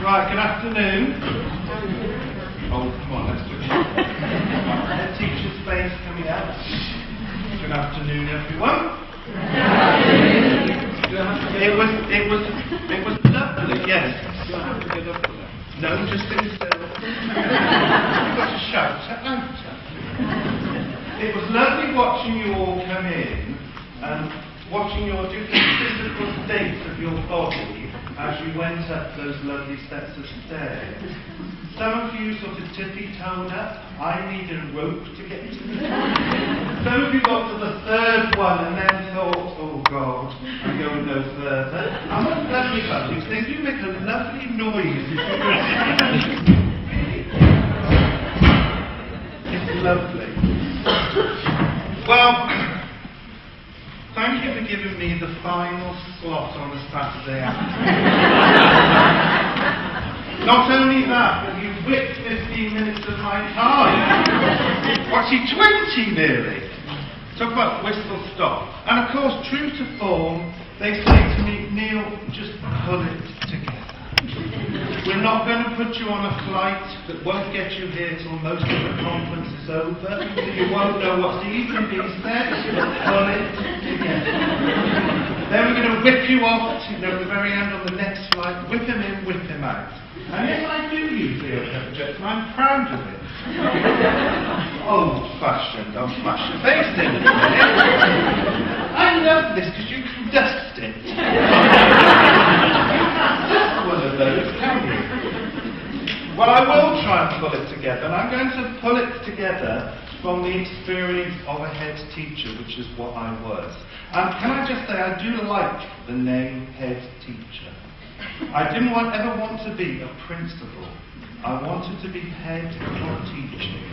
Right, good afternoon. Oh, come on, let's do it. Head teacher's face coming out. Good afternoon, everyone. It was lovely, yes. No, just sit still. You've got to shout out. It was lovely watching you all come in and watching your different physical states of your body as you went up those lovely steps of stairs. Some of you sort of tippy-toed up. I needed a rope to get to the top. Some of you got to the third one and then thought, oh God, I'm going no further. And what's lovely about these things, you make a lovely noise. It's lovely. Well, thank you for giving me the final slot on a Saturday afternoon. Not only that, but you've whipped 15 minutes of my time. What's he, 20 nearly? Talk about whistle stop. And of course, true to form, they say to me, Neil, just pull it together. We're not going to put you on a flight that won't get you here till most of the conference is over, so you won't know what's even being said. Pull it together. Then we're going to whip you off to at the very end on the next flight, whip him in, whip him out. And yes, I do use the overhead projector, and I'm proud of it. Old-fashioned, I'll smash your face in a minute. I love this because you can dust it. You can't dust one of those, can you? Well, I will try and pull it together, and I'm going to pull it together from the experience of a head teacher, which is what I was. And can I just say, I do like the name head teacher. I didn't ever want to be a principal. I wanted to be head of teaching.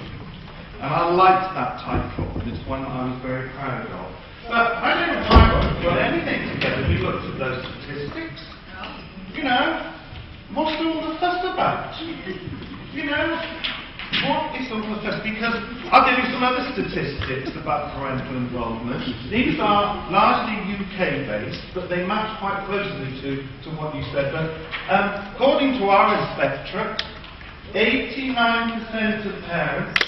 And I liked that title, and it's one that I was very proud of. But I don't know why I put anything together. We looked at those statistics. You know, what's all the fuss about? You know, what is all the fuss? Because I'll give you some other statistics about parental involvement. These are largely UK-based, but they match quite closely to what you said. But according to our inspectorate, 89% of parents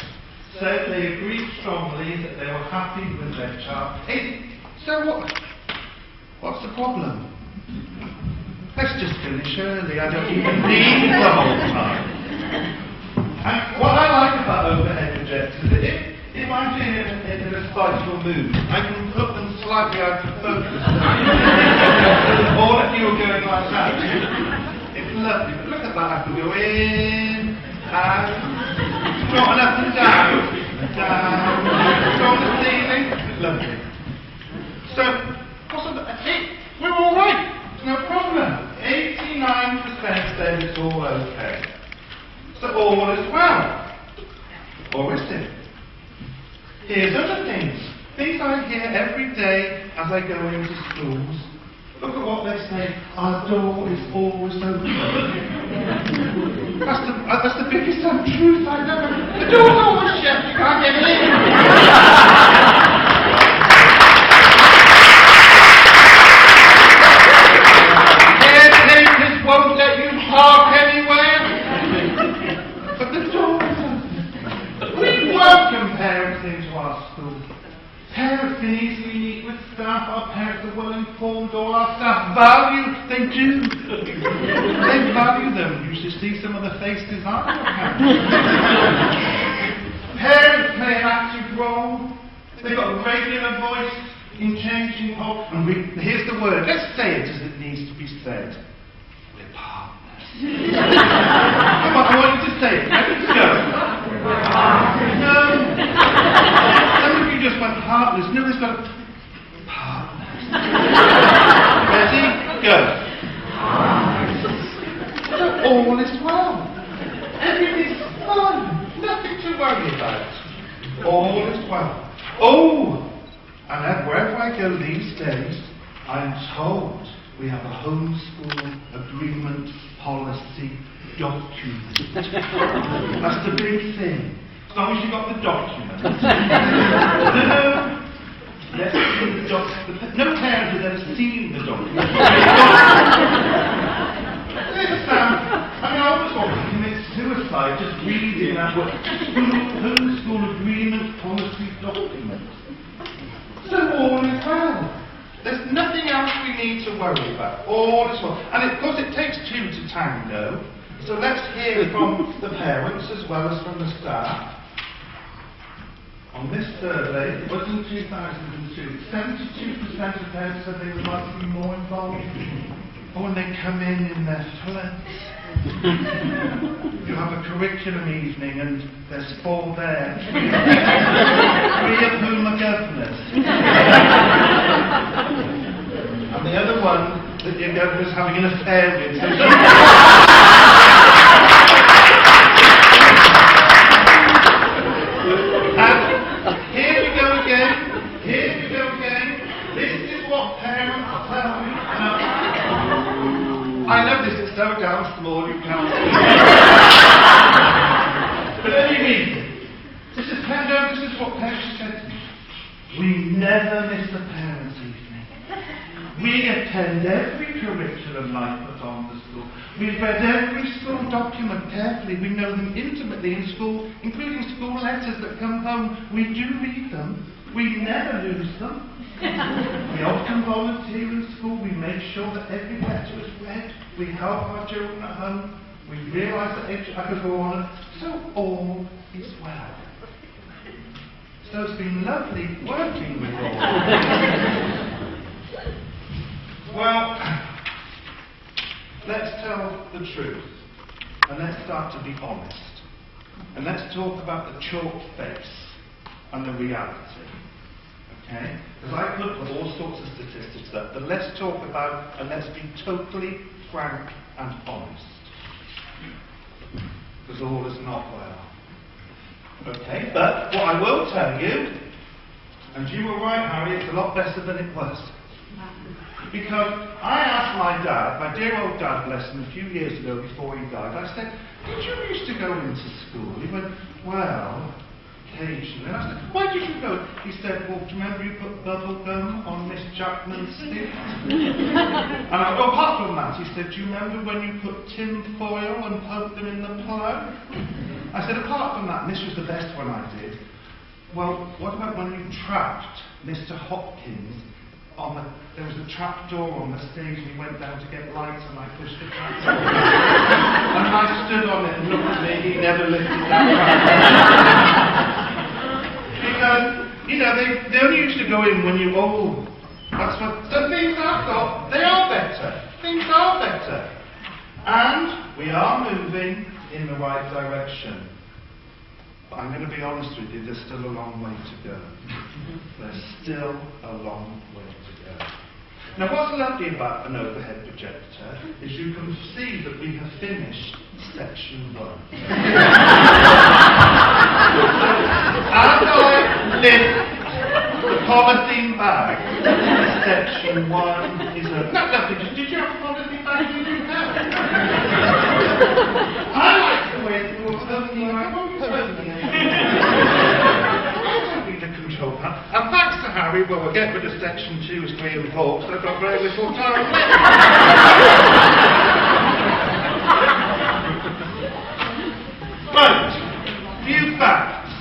said they agreed strongly that they were happy with their child. Hey, so what's the problem? Let's just finish early. I don't even need the whole time. And what I like about overhead projectors is that if I'm doing it in a spiteful mood, I can put them slightly out of focus. So all of you are going like that. It's lovely. But look at that. I can go in, out, not and up and down, down, on the ceiling. It's lovely. So, we're all right. No problem. 89% said it's all okay. So all is well. Or is it? Here's other things. Things I hear every day as I go into schools. Look at what they say. Our door is always open. That's the biggest untruth I've ever heard. The door's always shut. You can't get in. Won't let you park anywhere. But the door is open. We welcome parents into our school. Parents can easily meet with staff. Our parents are well informed. All our staff value. They do. They value them. You should see some of the faces I look at. Parents play an active role. They've got a regular voice in changing hope. And here's the word. Let's say it as it needs to be said. Come on, I want you to say it. Let's go. No. Some of you just went partners. No, there's got partners. Ready? Go. So all is well. Everything's fine. Nothing to worry about. All is well. Oh! And wherever I go these days, I'm told we have a homeschool agreement policy document. That's the big thing. As long as you've got the document. No. Let's see the document. No parent has ever seen the document. I mean, website just reading that word. School agreement policy document. So all is well. There's nothing else we need to worry about. All is well. And of course it takes two to tango. So let's hear from the parents as well as from the staff. On this survey, it was in 2002, 72% of parents said they would like to be more involved. Or when they come in their flats. You have a curriculum evening and there's 4 there. 3 of whom are governors. And the other one that your governor's having an affair with. And here we go again. This is what parents tell me. I know this is so damn small you can't see. But anyway, this is what parents said to me. We never miss a parents' evening. We attend every curriculum night put on the school. We've read every school document carefully. We know them intimately in school, including school letters that come home. We do read them. We never lose them. We often volunteer in school. We make sure that every letter is read. We help our children at home. We realise that each other go on. So all is well. So it's been lovely working with all. Well, let's tell the truth. And let's start to be honest. And let's talk about the chalk face and the reality. Okay? Because I put all sorts of statistics up, but let's talk about and let's be totally frank and honest. Because all is not well. Okay? But what I will tell you, and you were right, Harry, it's a lot better than it was. Because I asked my dad, my dear old dad, bless him, a few years ago before he died, I said, did you used to go into school? He went, well, occasionally. And I said, why did you go? He said, well, do you remember you put bubble gum on Miss Chapman's stick? And I go, apart from that, he said, do you remember when you put tin foil and poked them in the plough? I said, apart from that, and this was the best one I did, well, what about when you trapped Mr. Hopkins on the, there was a trap door on the stage and he went down to get lights and I pushed the trap door. And I stood on it and looked at me, he never lifted that trap. Because, you know, they only used to go in when you, oh, that's what, so things I've got, they are better. Things are better. And we are moving in the right direction. But I'm going to be honest with you, there's still a long way to go. There's still a long way to go. Now what's lovely about an overhead projector is you can see that we have finished section 1. As I lift the polythene bag, section 1 is over. No, lovely, did you have a polythene bag? You didn't have it. I like the way it was opening the control panel. And thanks to Harry, well, we'll get rid of section 2 as 3 and 4, because I've got very little time left. Right, few facts.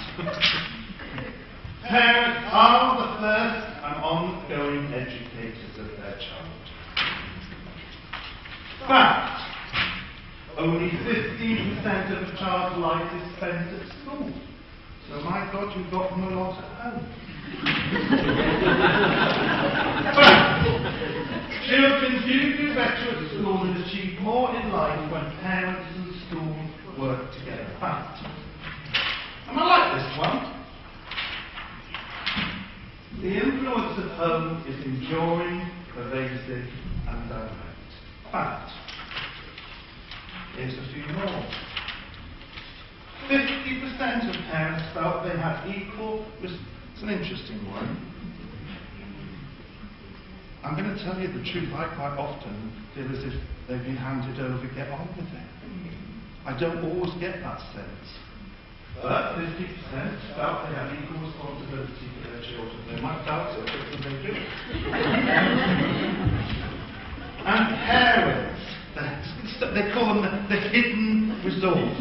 Parents are the first and ongoing educators of their child. Fact. Only 15% of a child's life is spent at school. So my God, you've got them a lot at home. Fact. Children do better at school and achieve more in life when parents and school work together. Fact. And I like this one. The influence of home is enduring, pervasive and direct. Fact. Here's a few more. 50% of parents felt they had equal. It's an interesting one. I'm going to tell you the truth. I quite often feel as if they've been handed over, get on with it. I don't always get that sense. But 50% felt they had equal responsibility for their children. They might doubt it, but they do. And parents. They call them the hidden resource.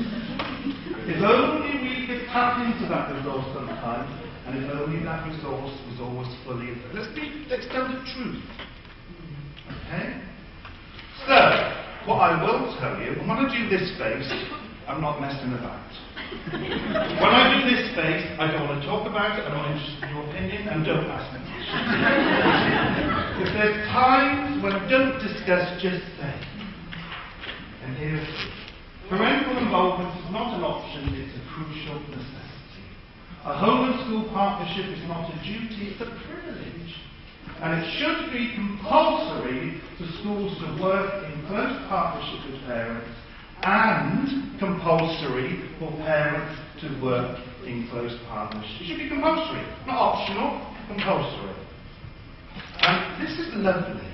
If only we could tap into that resource sometimes, and if only that resource was always fully available. Let's tell the truth. Okay? So, what I will tell you, and when I do this face, I'm not messing about. When I do this face, I don't want to talk about it, I'm not interested in your opinion, and don't ask me questions. If there's times when I don't discuss, just say. And here's it. Parental involvement is not an option, it's a crucial necessity. A home and school partnership is not a duty, it's a privilege. And it should be compulsory for schools to work in close partnership with parents, and compulsory for parents to work in close partnership. It should be compulsory, not optional, compulsory. And this is lovely.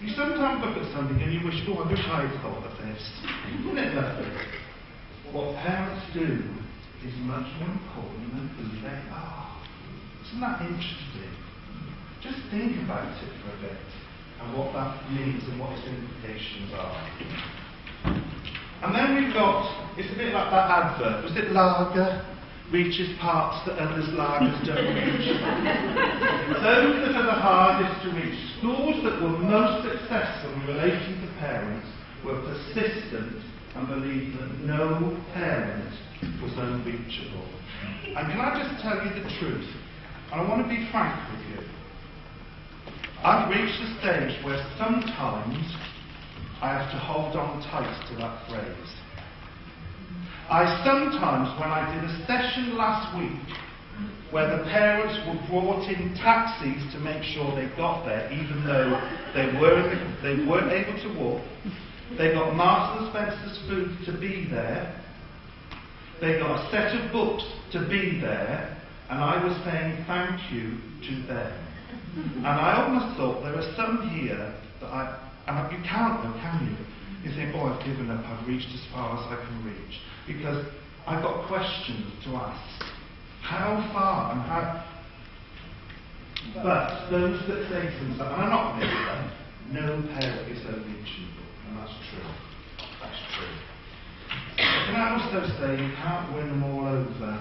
You sometimes look at something and you wish, oh, I wish I had thought of this. Isn't it lovely? What parents do is much more important than who they are. Isn't that interesting? Just think about it for a bit, and what that means and what its implications are. And then we've got, it's a bit like that advert, was it lager? Reaches parts that others lagers don't reach. Those that are the hardest to reach, schools that were most successful in relation to parents were persistent and believed that no parent was unreachable. And can I just tell you the truth? And I want to be frank with you. I've reached a stage where sometimes I have to hold on tight to that phrase. I sometimes, when I did a session last week where the parents were brought in taxis to make sure they got there, even though they weren't able to walk, they got Marks and Spencer's food to be there, they got a set of books to be there, and I was saying thank you to them. And I almost thought there are some here that you can't though, can you? You think, oh, I've given up, I've reached as far as I can reach. Because I've got questions to ask. How far and how... But those that say to themselves, and I'm not going to do that, no parent is unreachable. And that's true. That's true. Can I also say you can't win them all over?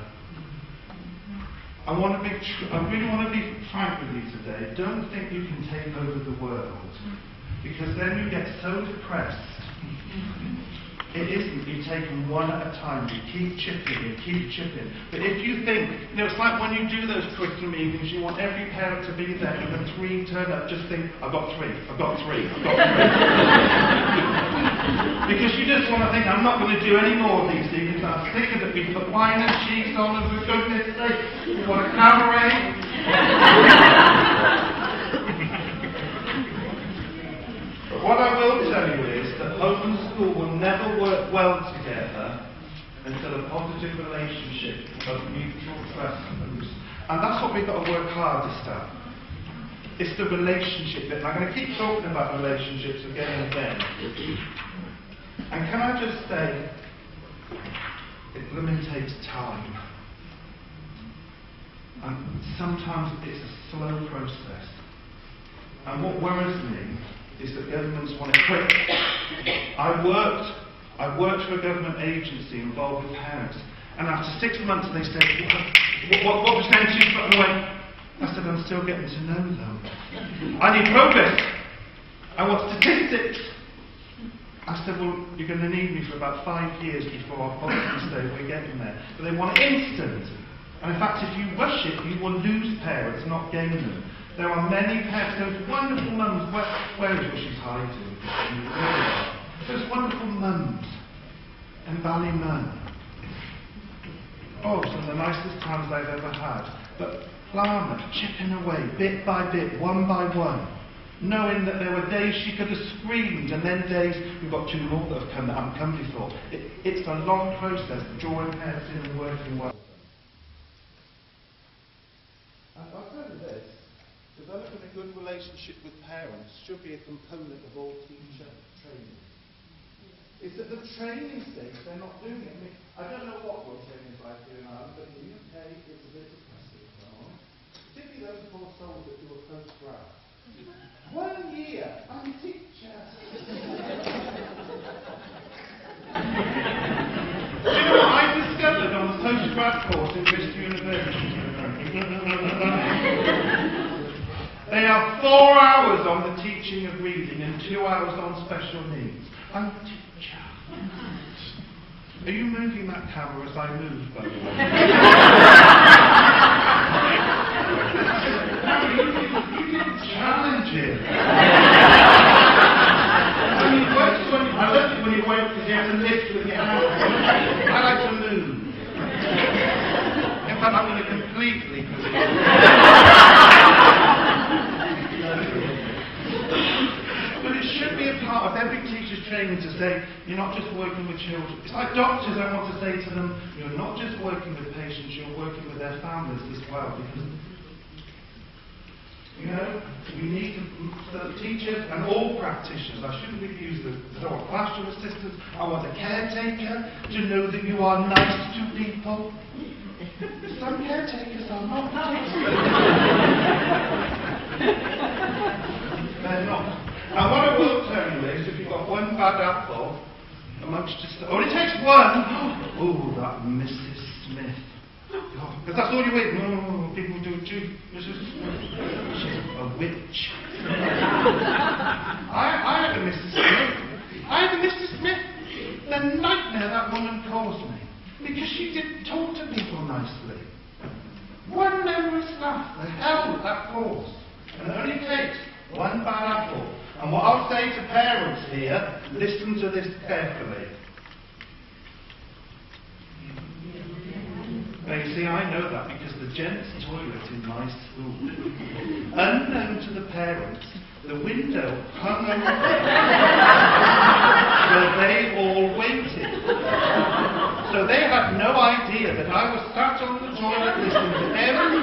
I really want to be frank with you today. Don't think you can take over the world. Because then you get so depressed. It isn't. You take them one at a time. You keep chipping and keep chipping. But if you think, it's like when you do those curriculum meetings, you want every parent to be there, and when 3 turn up, just think, I've got 3, I've got 3, I've got 3. Because you just want to think, I'm not going to do any more of these things. I'm sick of it. We put wine and cheese on, and for goodness sake, we want a cabaret. What I will tell you is that home and school will never work well together until a positive relationship of mutual trust moves. And that's what we've got to work hardest at. It's the relationship bit. And I'm going to keep talking about relationships again and again. And can I just say, it limitates time. And sometimes it's a slow process. And what worries me is that governments want it quick. I worked for a government agency involved with parents, and after 6 months they said, what percentage you putting away? I said, I'm still getting to know them. I need progress. I want statistics. I said, well, you're going to need me for about 5 years before our policies say we're getting there. But they want it instant. And in fact, if you rush it, you will lose parents, not gain them. There are many parents, those wonderful mums, where is she's hiding? Those wonderful mums in Ballymun. Oh, some of the nicest times I've ever had. But Lana, chipping away, bit by bit, one by one, knowing that there were days she could have screamed, and then days, we've got 2 more that have come that haven't come before. It's a long process, drawing parents in and working well. I'll tell you this. Developing a good relationship with parents should be a component of all teacher training. It's at the training stage they're not doing it. I mean, I don't know what your training is like here in Ireland, but in the UK it's a bit depressing. Particularly those poor souls that do a postgrad. 1 year, I'm a teacher. You know what I discovered undergrad course in Bristol University. They have 4 hours on the teaching of reading and 2 hours on special needs. I'm a teacher. Are you moving that camera as I move, by the way? You didn't challenge it. I love it when you wait because you have to lift with your hands. I like to move. In fact, I'm going to completely But it should be a part of every teacher's training to say, you're not just working with children. It's like doctors, I want to say to them, you're not just working with patients, you're working with their families as well. Because, you know, we need the teachers and all practitioners. I shouldn't really use I want classroom assistants. I want a caretaker to know that you are nice to people. Some caretakers are not nice. They're not. And what I will tell you is, if you've got one bad apple amongst your only takes one. Oh, that Mrs. Smith. Because that's all you eat. Oh, people do it too. Mrs. Smith. She's a witch. I had a Mrs. Smith. I had a Mrs. Smith. The nightmare that woman caused me. Because she didn't talk to people nicely. One memory slap, the hell that caused. And it only takes one bad apple. And what I'll say to parents here, listen to this carefully. Now you see, I know that because the gents' toilet in my school, unknown to the parents, the window hung open where they all waited. So they had no idea that I was sat on the toilet listening to every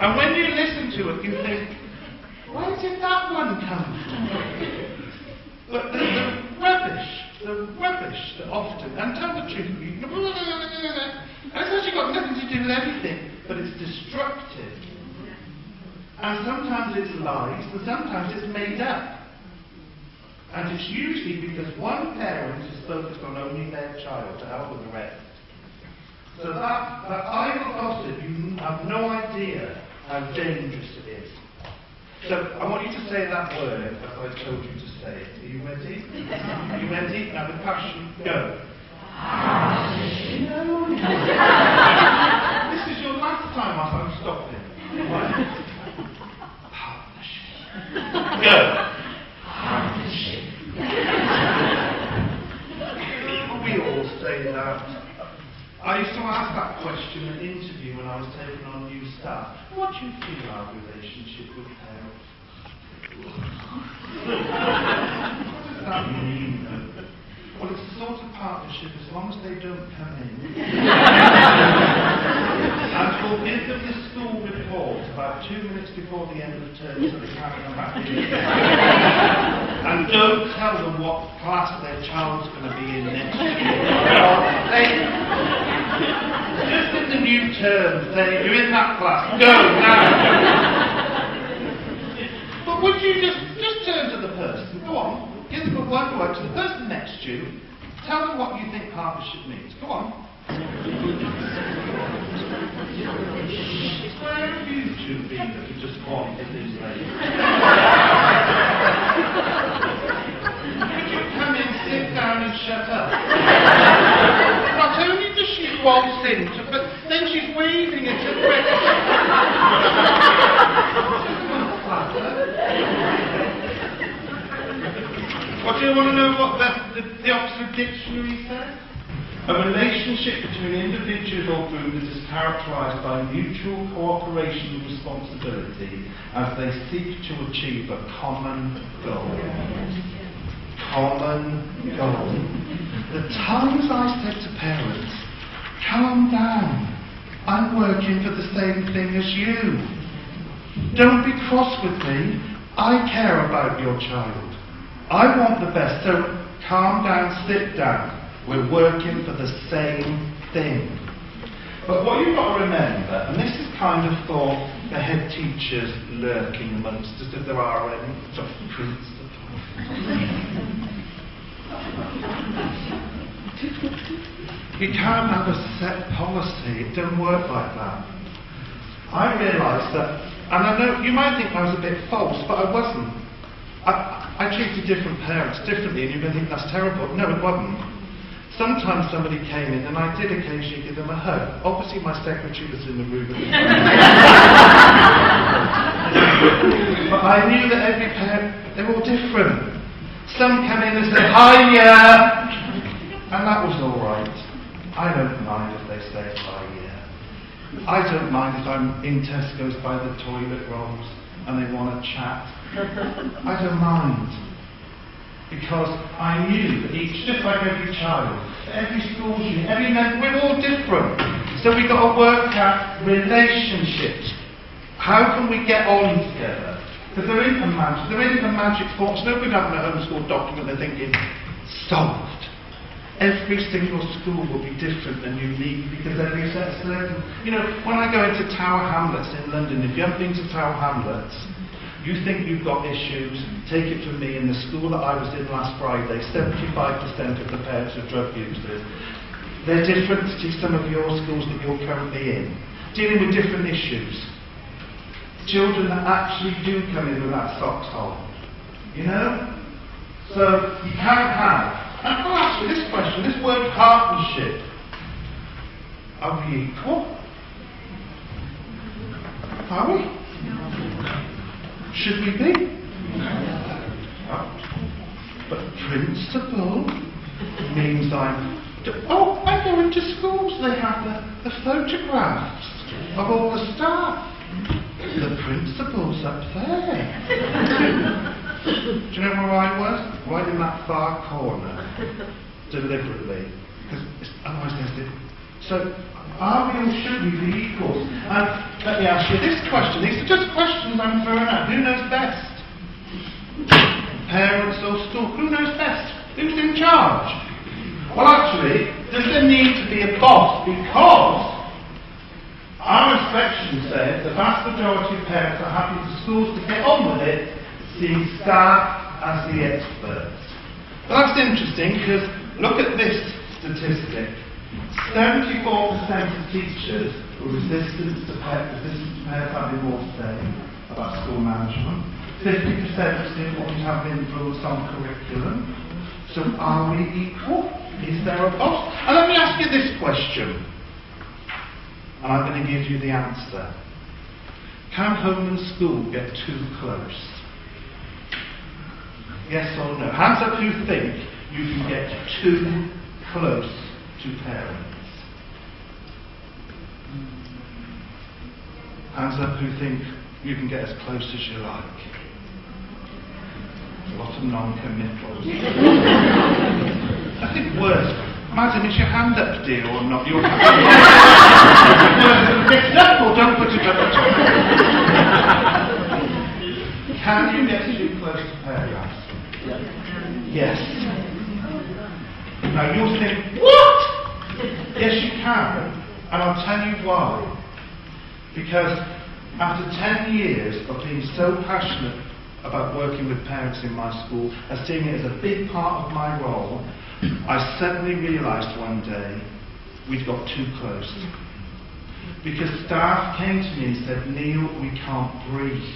And when you listen to it, you think, where did that one come from? But the rubbish that often, and tell the truth, and it's actually got nothing to do with anything, but it's destructive. And sometimes it's lies, and sometimes it's made up. And it's usually because one parent is focused on only their child to help with the rest. So that idle gossip, you have no idea how dangerous it is. So I want you to say that word as I told you to say it. Are you ready? Are you ready? Now the passion, go. This is your last time I'm stopping. Right? Go. We all say that. I used to ask that question in an interview when I was taking on new staff. What do you feel our relationship with parents? What does that mean? Well, it's a sort of partnership as long as they don't come in. And we'll give them the school report about 2 minutes before the end of the term so they can't come back in again. And don't tell them what class their child's going to be in next year. Just in the new term, say, you're in that class, go now! But would you just turn to the person, go on, give them one word to the person next to you, tell them what you think partnership means, go on. Where have you two been that you just want in these days? Would you come in, sit down and shut up? Not only does she waltz in, but then she's waving at her breath. What do you want to know what the Oxford Dictionary says? A relationship between individuals or groups that is characterised by mutual cooperation and responsibility as they seek to achieve a common goal. Common goal. The times I said to parents, calm down, I'm working for the same thing as you. Don't be cross with me, I care about your child. I want the best, so calm down, sit down. We're working for the same thing. But what you've got to remember, and this is kind of for the head teachers lurking amongst us, if there are any, You can't have a set policy. It doesn't work like that. I realised that, and I know you might think I was a bit false, but I wasn't. I treated different parents differently, and you may think that's terrible. No, it wasn't. Sometimes somebody came in, and I did occasionally give them a hug. Obviously, my secretary was in the room at the time. But I knew that every parent, they're all different. Some come in and say, "Hiya!" And that was all right. I don't mind if they say hiya. I don't mind if I'm in Tesco's by the toilet rolls and they want to chat. I don't mind. Because I knew that each, just like every child, every school unit, every member, we're all different. So we've got to work at relationships. How can we get on together? Because there isn't a magic thoughts. Nobody having a homeschool document they're thinking, solved. Every single school will be different and unique because every set certain. You know, when I go into Tower Hamlets in London, if you haven't been to Tower Hamlets, you think you've got issues, take it from me, in the school that I was in last Friday, 75% of the parents are drug users. They're different to some of your schools that you're currently in, dealing with different issues. Children that actually do come in with that socks on, you know? So you can't have, and I'll ask you this question, this word partnership, are we equal? Are we? Should we be? But principle means I go into schools, they have the photographs of all the staff. The principal's up there. Do you know where I was? Right in that far corner. Deliberately. Because otherwise there's so, are we or should we be equals? And let me ask you this question. These are just questions I'm throwing out. Who knows best? Parents or school? Who knows best? Who's in charge? Well, actually, does there need to be a boss? Because our inspection says the vast majority of parents are happy for schools to get on with it, seeing staff as the experts. Well, that's interesting because look at this statistic. 74% of teachers were resistant to parents having more to say about school management. 50% didn't want to have influence on curriculum. So are we equal? Is there a boss? And let me ask you this question. And I'm going to give you the answer. Can home and school get too close? Yes or no? Hands up who think you can get too close to parents. Hands up who think you can get as close as you like. A lot of non-committals. I think worse. Madam, is your hand up, dear, or not? Your hand up. It's up or don't put it up at all. Can you get too close to parents? Yes. Now you'll think, what? Yes, you can, and I'll tell you why. Because after 10 years of being so passionate about working with parents in my school and seeing it as a big part of my role, I suddenly realised one day we'd got too close. Because staff came to me and said, "Neil, we can't breathe."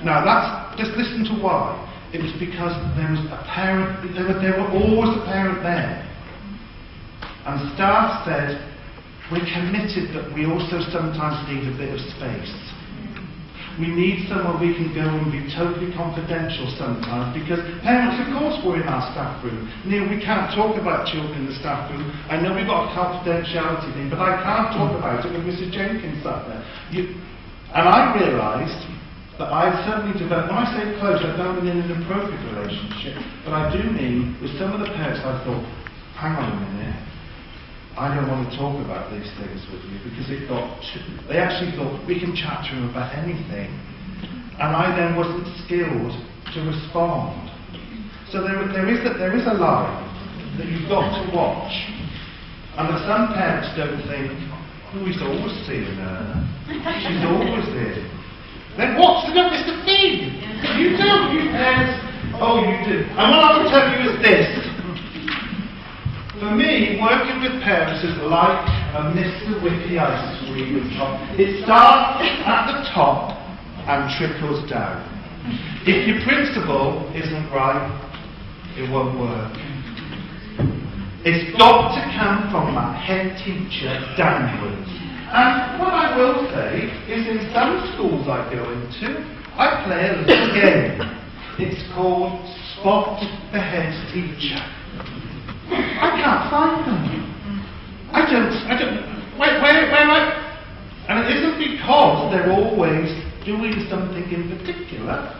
Now that's, just listen to why. It was because there was a parent, there were always a parent there. And staff said, we're committed, but we also sometimes need a bit of space. We need somewhere we can go and be totally confidential sometimes, because parents, of course, were in our staff room. Neil, we can't talk about children in the staff room. I know we've got a confidentiality thing, but I can't talk about it with Mrs. Jenkins up there. And I realised that I've certainly developed, when I say close, I don't mean in an appropriate relationship, but I do mean with some of the parents I thought, hang on a minute, I don't want to talk about these things with you, because they actually thought, we can chat to them about anything. And I then wasn't skilled to respond. So there is a line that you've got to watch. And that some parents don't think, oh, he's always seeing her. She's always there. Then what's the Mr. Thing? You do, you parents. Oh, you do. And what I will tell you is this. For me, me, working with parents is like a Mr. Whippy ice cream shop. It starts at the top and trickles down. If your principal isn't right, it won't work. It's got to come from that head teacher downwards. And what I will say is in some schools I go into, I play a little game. It's called Spot the Head Teacher. I can't find them. I don't, where, and it isn't because they're always doing something in particular.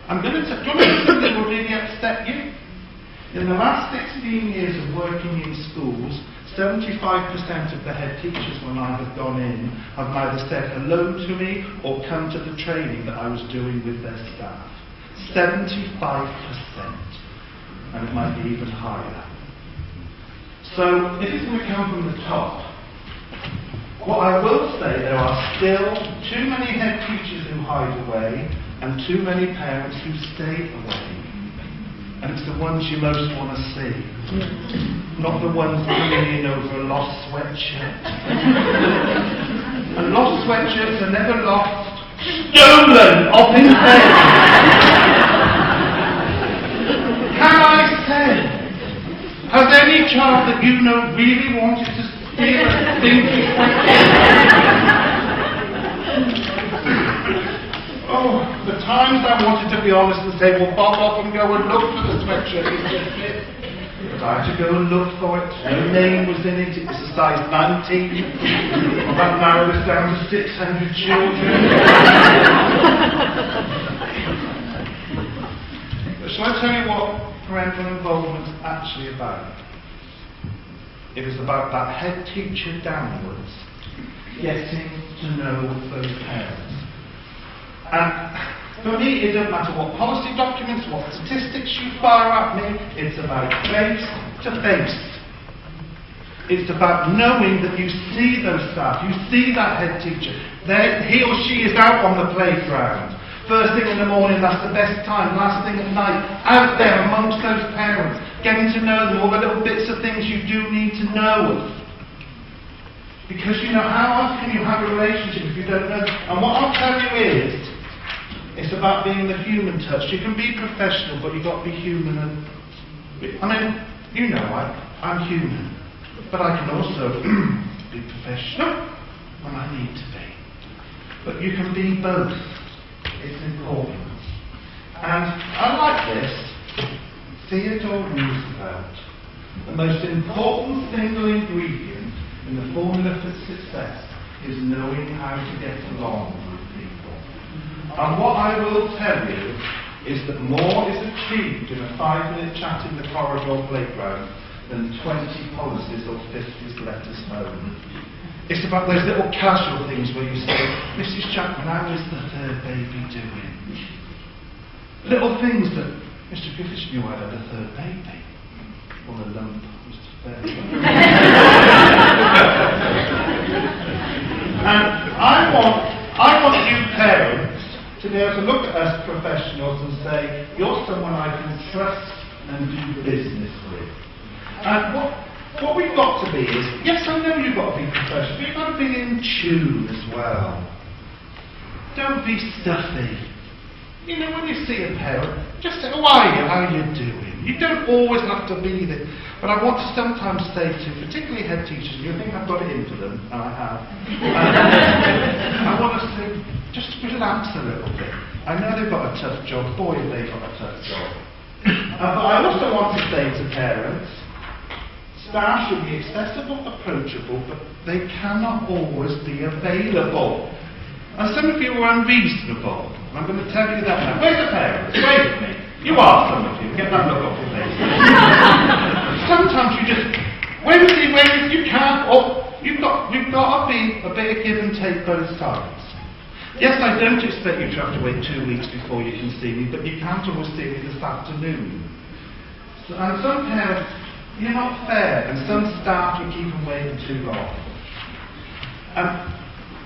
I'm going to tell you something that will really upset you. In the last 16 years of working in schools, 75% of the head teachers when I have gone in have either said hello to me or come to the training that I was doing with their staff. 75%. And it might be even higher. So it isn't going to come from the top. What I will say, there are still too many head teachers who hide away and too many parents who stay away. And it's the ones you most want to see. Not the ones coming in over a lost sweatshirt. And lost sweatshirts are never lost. Stolen off his head. Can I say, has any child that you know really wanted to steal a stinky sweatshirt? Oh, the times I wanted to be honest and say, well, bob off and go and look for the sweatshirt. But I had to go and look for it. No name was in it. It was a size 19. That narrowed us down to 600 children. But shall I tell you what parental involvement is actually about? It is about that head teacher downwards getting to know those parents. And for me, it doesn't matter what policy documents, what statistics you fire at me, it's about face to face. It's about knowing that you see those staff, you see that head teacher. He or she is out on the playground. First thing in the morning, that's the best time. Last thing at night, out there amongst those parents, getting to know them, all the little bits of things you do need to know. Because you know, how else can you have a relationship if you don't know? And what I'll tell you is, it's about being the human touch. You can be professional, but you've got to be human. And I mean, you know, I'm human. But I can also be professional when I need to be. But you can be both. It's important. And I like this. Theodore Roosevelt. The most important single ingredient in the formula for success is knowing how to get along with people. And what I will tell you is that more is achieved in a 5-minute chat in the corridor playground than 20 policies or 50 letters home. It's about those little casual things where you say, Mrs. Chapman, how is the third baby doing? Little things that Mr. Griffiths knew I had a third baby. Or a lump, Mr. Fair. And I want you parents to be able to look at us professionals and say, you're someone I can trust and do business with. And what we've got to be is, yes, I know you've got to be professional, but you've got to be in tune as well. Don't be stuffy. You know, when you see a parent, just say, how are you? How are you doing? You don't always have to be there. But I want to sometimes say to, particularly head teachers, you think I've got it into them, and I have. I want to say, just relax a little bit. I know they've got a tough job. Boy, have they got a tough job. But I also want to say to parents, staff should be accessible, approachable, but they cannot always be available. And some of you are unreasonable. I'm going to tell you that now. Where's the parents? Wait with me. You are, some of you. Get that look off your face. Sometimes you just, where is you can't, or you've got to be a bit of give and take both sides. Yes, I don't expect you to have to wait 2 weeks before you can see me, but you can't always see me this afternoon. So, and some parents, you're not fair, and some staff you keep them waiting too long.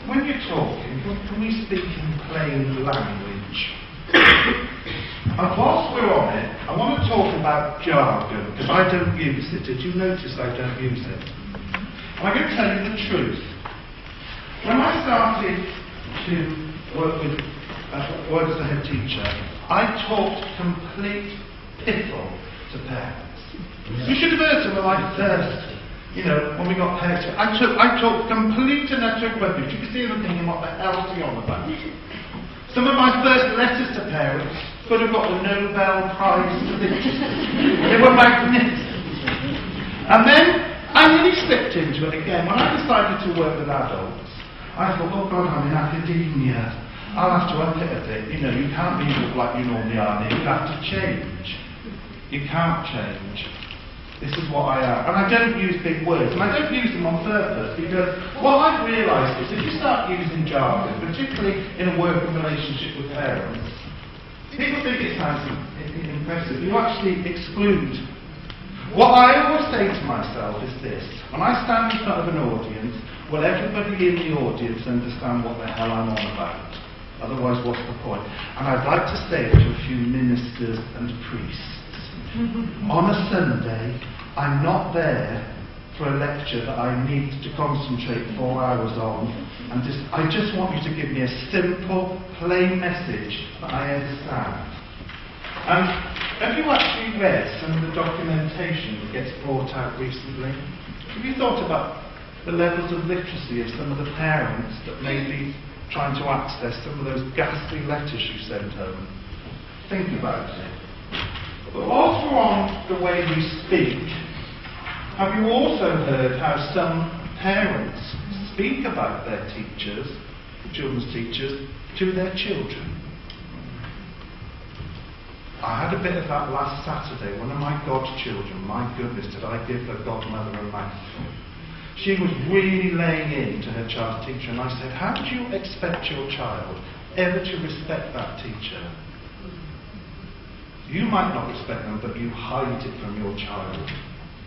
When you're talking, can we speak in plain language? And whilst we're on it, I want to talk about jargon, because I don't use it. Did you notice I don't use it? And I'm going to tell you the truth. When I started to work as a head teacher, I talked complete piffle to parents. You should have heard some of my first, when we got parents. I talked complete and utter rubbish. You can see them thinking, what the hell is he on about? Some of my first letters to parents could have got the Nobel Prize for literature. They were magnificent. And then I really slipped into it again. When I decided to work with adults, I thought, oh God, I'm in academia. I'll have to up it a bit. You can't be like you normally are. You have to change. You can't change. This is what I am. And I don't use big words. And I don't use them on purpose, because what I've realised is if you start using jargon, particularly in a working relationship with parents, people think it sounds impressive. You actually exclude. What I always say to myself is this: when I stand in front of an audience, will everybody in the audience understand what the hell I'm on about? Otherwise, what's the point? And I'd like to say it to a few ministers and priests. On a Sunday, I'm not there for a lecture that I need to concentrate 4 hours on. I just want you to give me a simple, plain message that I understand. And have you actually read some of the documentation that gets brought out recently? Have you thought about the levels of literacy of some of the parents that may be trying to access some of those ghastly letters you sent home? Think about it. But whilst we're on the way we speak, have you also heard how some parents speak about their teachers, children's teachers, to their children? I had a bit of that last Saturday. One of my godchildren, my goodness, did I give her godmother a mouthful. She was really laying into her child's teacher, and I said, how do you expect your child ever to respect that teacher? You might not respect them, but you hide it from your child.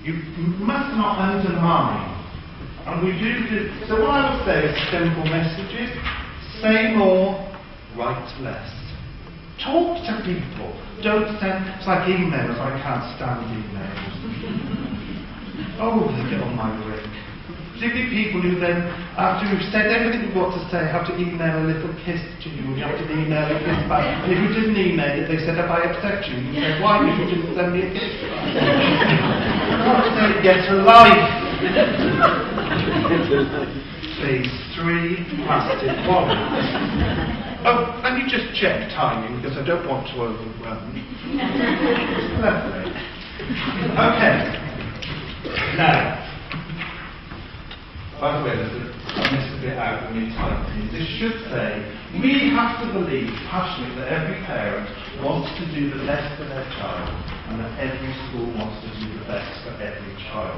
You must not undermine. And we do. So what I would say is simple messages: say more, write less. Talk to people. Don't send. It's like emails. I can't stand emails. Oh, they get on my wick. Particularly people who then, after you've said everything you've got to say, have to email a little kiss to you, and you have to email a kiss back. And if you didn't email it, they said, have I upset you? And you say, why? Because you didn't send me a kiss back. Say, get a life. Phase 3, plastic wallets. Oh, let me just check timing, because I don't want to overrun. Lovely. Okay. Now, by the way, I missed a bit out when you typed it. This should say, we have to believe passionately that every parent wants to do the best for their child, and that every school wants to do the best for every child.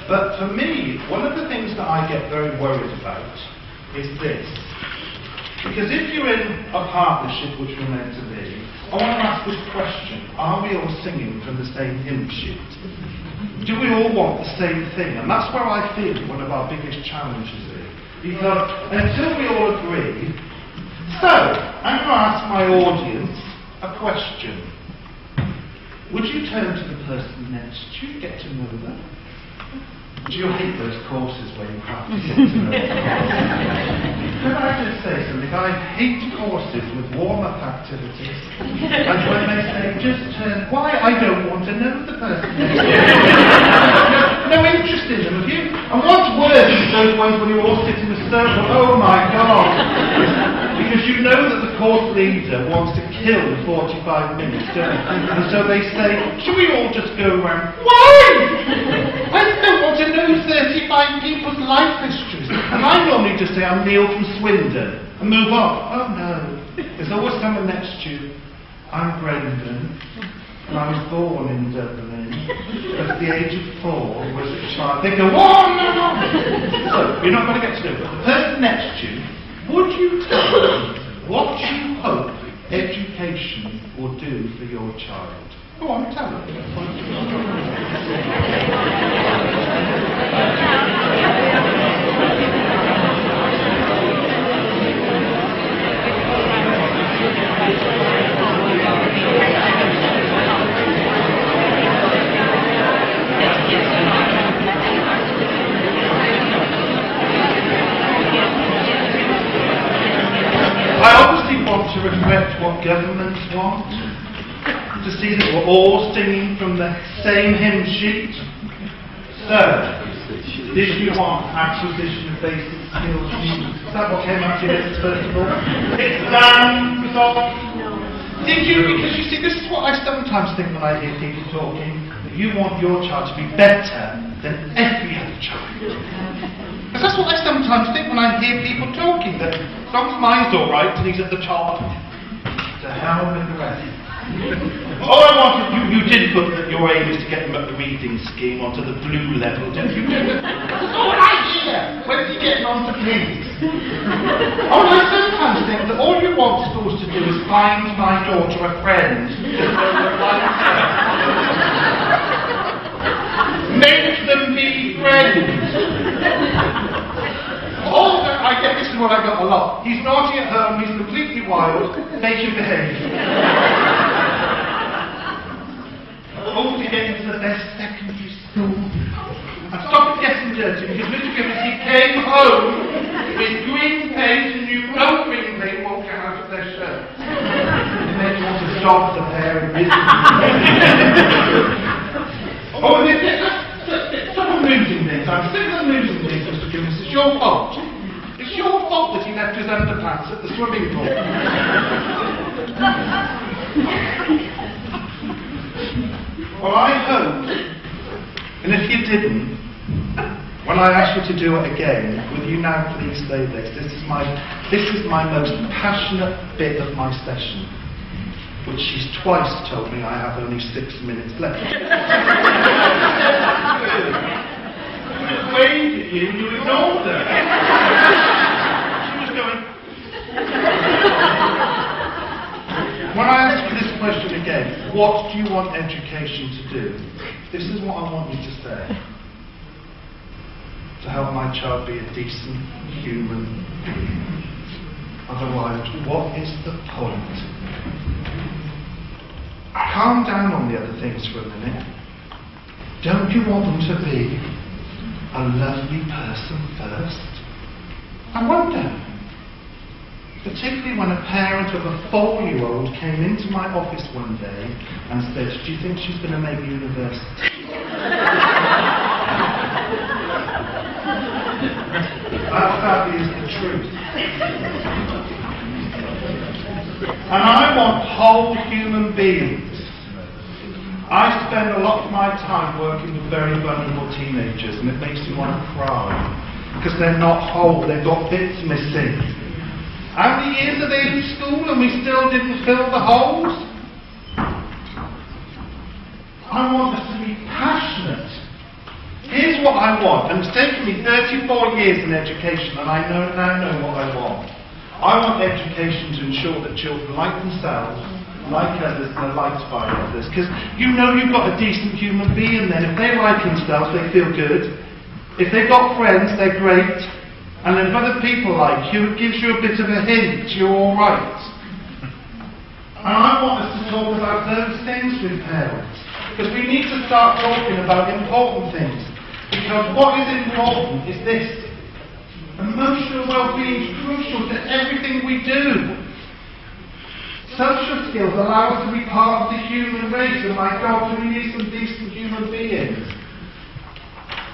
But for me, one of the things that I get very worried about is this. Because if you're in a partnership, which we're meant to be, I want to ask this question: are we all singing from the same hymn sheet? Do we all want the same thing? And that's where I feel one of our biggest challenges is. Because until we all agree... So, I'm going to ask my audience a question. Would you turn to the person next to you, get to know them? Do you hate those courses where you have to get to know them? Could I just say something? I hate courses with warm-up activities. And when they say, just turn... Why? I don't want to know the person next to you. No interest in them, have you? And what's worse is those ones when you all sit in a circle. Oh my God! Because you know that the course leader wants to kill the 45 minutes, don't you? And so they say, should we all just go around? Why? I don't want to know 35 people's life histories. And I normally just say, I'm Neil from Swindon, and move on. Oh no. There's always someone next to you. I'm Brendan, and I was born in Dublin. At the age of 4 was a child. They go, oh no! So, you're not going to get to know it. But the person next to you, would you tell me what you hope education will do for your child? Go on, tell them. governments want? To see that we're all singing from the same hymn sheet? So, did you want acquisition of basic skills? Is that what came out of your list first of all? Exams off. Did you? Because you see, this is what I sometimes think when I hear people talking, that you want your child to be better than every other child. Because that's what I sometimes think when I hear people talking, that as long as mine's alright and he's at the top, to hell with the rest. Oh, I wanted, you did put that your aim is to get them up the reading scheme onto the blue level, didn't you? That's all I hear. When is he getting on to pink? Oh, and I sometimes think that all you want schools to do is find my daughter a friend. Make them be friends. Oh, I get this is what I got a lot. He's naughty at home, he's completely wild, make him behave. Oh, to get into the best secondary school. And stop it getting dirty, because Mr. Griffiths, he came home with green paint and you no green paint walking out of their shirt. It made you want to stop the pair of business. Oh, and stop losing this. I'm sick of losing this, Mr. Griffiths. It's your fault. It's your fault that he left his underpants at the swimming pool. Well, I hope, and if you didn't, when I ask you to do it again, will you now please say this? This is my most passionate bit of my session, which she's twice told me I have only 6 minutes left. She just waved at you and you ignored her. She was going... When I ask you this question again, what do you want education to do? This is what I want you to say. To help my child be a decent human being. Otherwise, what is the point? Calm down on the other things for a minute. Don't you want them to be a lovely person first? I wonder. Particularly when a parent of a 4-year-old came into my office one day and said, do you think she's going to make university? That sadly is the truth. And I want whole human beings. I spend a lot of my time working with very vulnerable teenagers and it makes me want to cry. Because they're not whole, they've got bits missing. How many years are they in school and we still didn't fill the holes? I want us to be passionate. Here's what I want, and it's taken me 34 years in education and I now know what I want. I want education to ensure that children like themselves, like others, and are liked by others. Because you know you've got a decent human being then. If they like themselves, they feel good. If they've got friends, they're great. And if other people like you, it gives you a bit of a hint, you're alright. And I want us to talk about those things with parents. Because we need to start talking about important things. Because what is important is this. Emotional well-being is crucial to everything we do. Social skills allow us to be part of the human race, and my God, we need some decent human beings.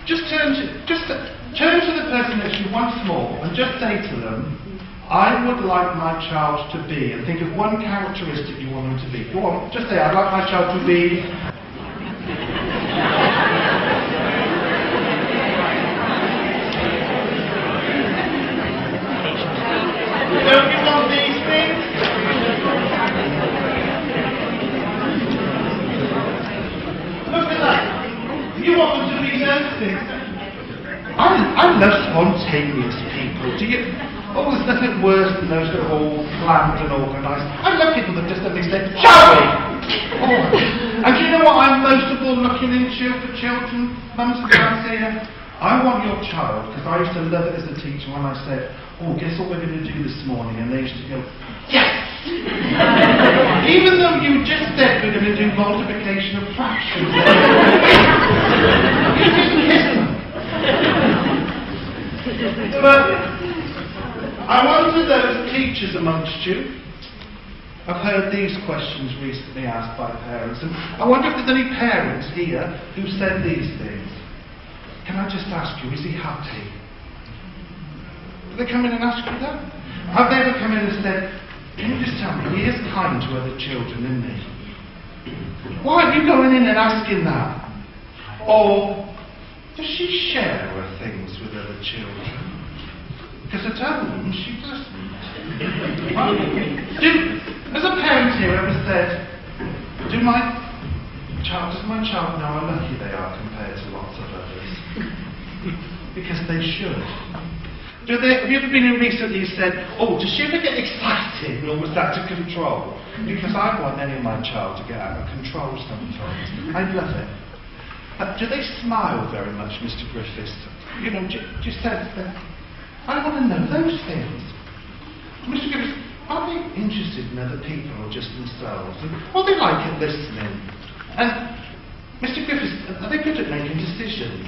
Just turn to the person next to you once more and just say to them, I would like my child to be, and think of one characteristic you want them to be. Go on, just say, I'd like my child to be... Don't you want these things? Look at that. You want them to be those things. I love spontaneous people. Do you? Oh, there's nothing worse than those that are all planned and organised. I love people that just suddenly say, shall we? Oh. And do you know what I'm most of all looking into for children, mums and dads here? I want your child, because I used to love it as a teacher when I said, oh, guess what we're going to do this morning? And they used to go, yes! Even though you just said we're going to do multiplication of fractions. You didn't kiss them. But I wanted those teachers amongst you, I've heard these questions recently asked by parents, and I wonder if there's any parents here who said these things. Can I just ask you, is he happy? Do they come in and ask you that? Have they ever come in and said, can you just tell me, he is kind to other children, isn't he? Why are you going in and asking that? Or, does she share her things with other children? Because at home, she doesn't. Has a parent here ever said, does my child know how lucky they are compared to lots of others? Because they should. Have you ever been in recently and said, oh, does she ever get excited, or was that to control? Because I want any of my child to get out of control sometimes. I love it. Do they smile very much, Mr. Griffiths? You know, do you sense that? I want to know those things. Mr. Griffiths, are they interested in other people or just themselves? Or they like at listening? And Mr. Griffiths, are they good at making decisions?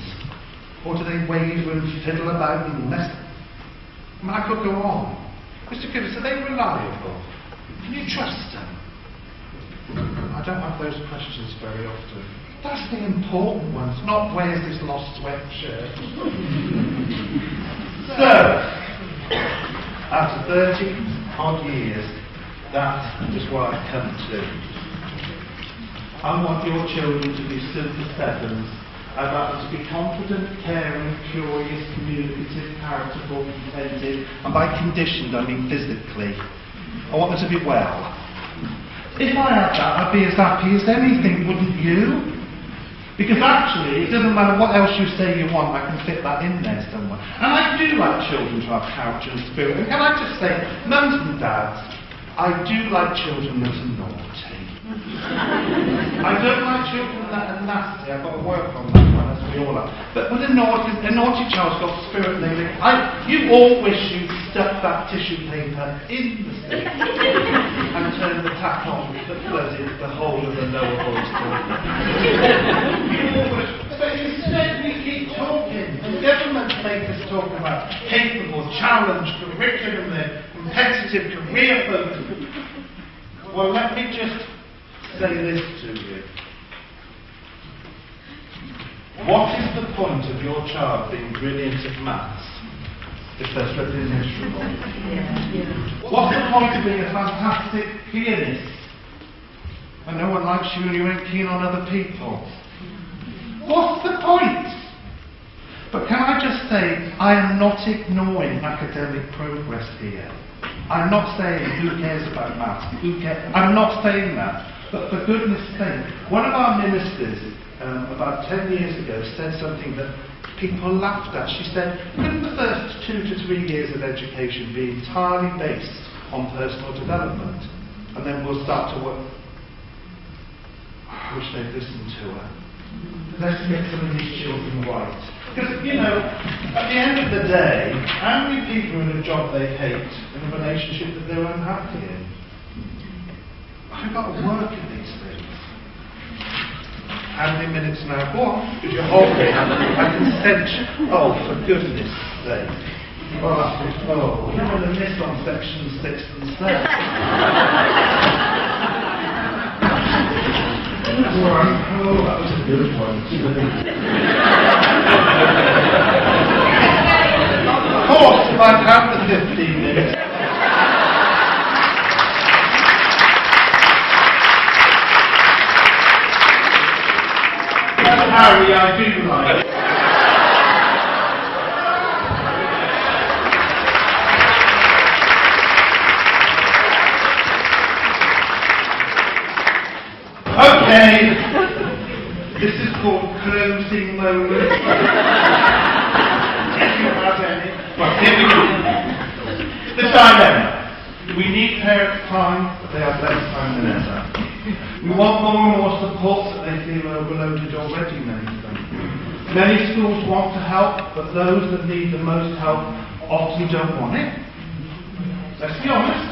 Or do they waver and fiddle about and mess? I mean, I could go on. Mr. Griffiths, are they reliable? Can you trust them? I don't have those questions very often. That's the important ones, not where's this lost sweatshirt. So, after 30 odd years, that is what I've come to. I want your children to be Super 7s. I'd like them to be confident, caring, curious, communicative, charitable, contented, and by conditioned I mean physically. I want them to be well. If I had that, I'd be as happy as anything, wouldn't you? Because actually, it doesn't matter what else you say you want, I can fit that in there somewhere. And I do like children to have character and spirit. And can I just say, mums and dads, I do like children that are naughty. I don't like children that are nasty. I've got to work on that one, as we all are. But with a naughty child's got spirit and everything. You all wish you'd stuck that tissue paper in the stick and turned the tap on that flooded the whole of the lower voice corridor. But instead we keep talking. And governments make us talk about capable, challenge, curriculum, competitive, career focus. Well, let me just say this to you. What is the point of your child being brilliant at maths if they're flipping miserable? What's the point of being a fantastic pianist when no one likes you and you ain't keen on other people? What's the point? But can I just say, I am not ignoring academic progress here. I'm not saying who cares about maths, who cares. I'm not saying that. But for goodness sake, one of our ministers about 10 years ago said something that people laughed at. She said, couldn't the first 2 to 3 years of education be entirely based on personal development? And then we'll start to work. I wish they'd listened to her. Let's get some of these children right. Because, you know, at the end of the day, how many people are in a job they hate, in a relationship that they're unhappy in? I've got to work at these things. How many minutes now? Go on, because you're holding. I can sense you. Oh, for goodness sake. Oh, you're going to miss on section 6 and 7. Oh, that was a good one. Of course, if I'd had the 15 minutes. Harry, I do like. Okay, this is called closing moment. If you have any. Well, here we go. The dilemma. We need parents' time, but they have less time than ever. We want more and more support that they feel overloaded already, many of them. Many schools want to help, but those that need the most help often don't want it. Let's be honest,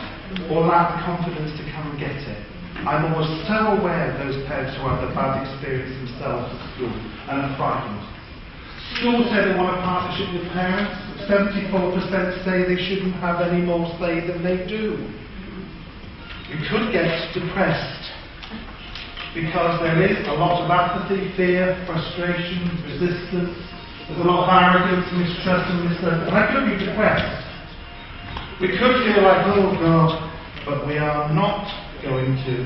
or lack the confidence to come and get it. I'm always so aware of those parents who have the bad experience themselves at school and are frightened. Schools say they want a partnership with parents. 74% say they shouldn't have any more say than they do. We could get depressed because there is a lot of apathy, fear, frustration, resistance. There's a lot of arrogance, mistrust and mistrust. And I could be depressed. We could feel like, oh God, but we are not going to,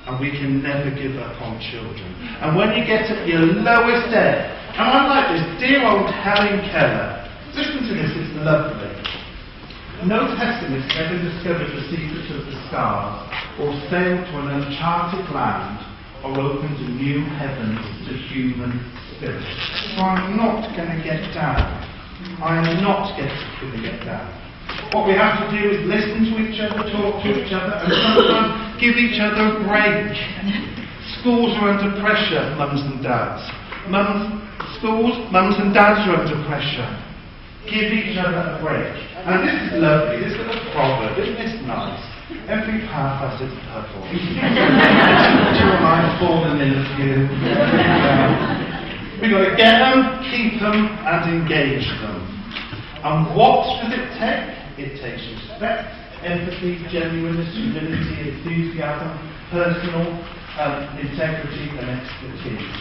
and we can never give up on children. And when you get at your lowest ebb, and I like this, dear old Helen Keller, listen to this, it's lovely. No pessimist ever discovered the secret of the stars, or sailed to an uncharted land, or opened a new heavens to human spirit. So I'm not going to get down. I am not going to get down. What we have to do is listen to each other, talk to each other, and sometimes give each other a break. Schools are under pressure, mums and dads. Schools, mums and dads are under pressure. Give each other a break. And this is lovely, this is a proverb, isn't this nice? Every path has its purple. You and I have fallen in a few. We've got to get them, keep them, and engage them. And what does it take? It takes respect, empathy, genuineness, humility, enthusiasm, personal integrity and expertise.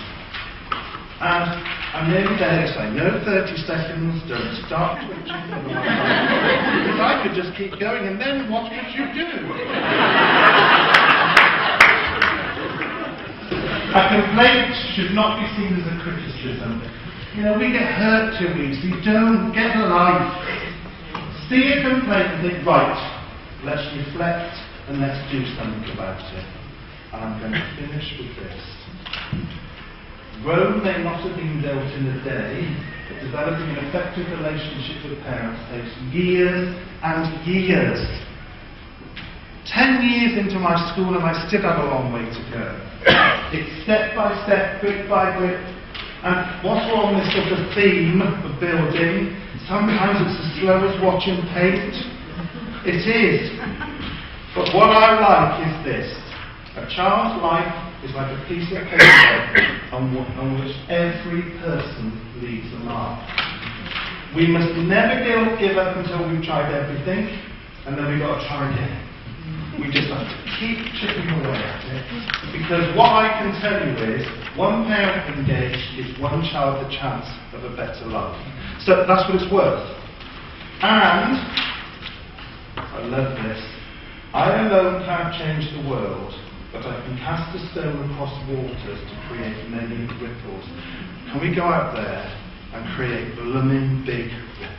And I'm nearly there to say, no 30 seconds, don't start twitching. Because I could just keep going, and then what would you do? A complaint should not be seen as a criticism. You know, we get hurt too easy. Don't get a life. See a complaint and think, right, let's reflect and let's do something about it. And I'm going to finish with this. Rome may not have been built in a day, but developing an effective relationship with parents takes years and years. 10 years into my school and I still have a long way to go. It's step by step, brick by brick. And what's wrong with this sort of theme of building? Sometimes it's as slow as watching paint. It is. But what I like is this. A child's life is like a piece of paper on which every person leaves a mark. We must never give up until we've tried everything, and then we've got to try again. We just have to keep chipping away at it, because what I can tell you is, one parent engaged gives one child the chance of a better life. So that's what it's worth. And, I love this, I alone can't change the world, but I can cast a stone across waters to create many ripples. Can we go out there and create blooming big ripples?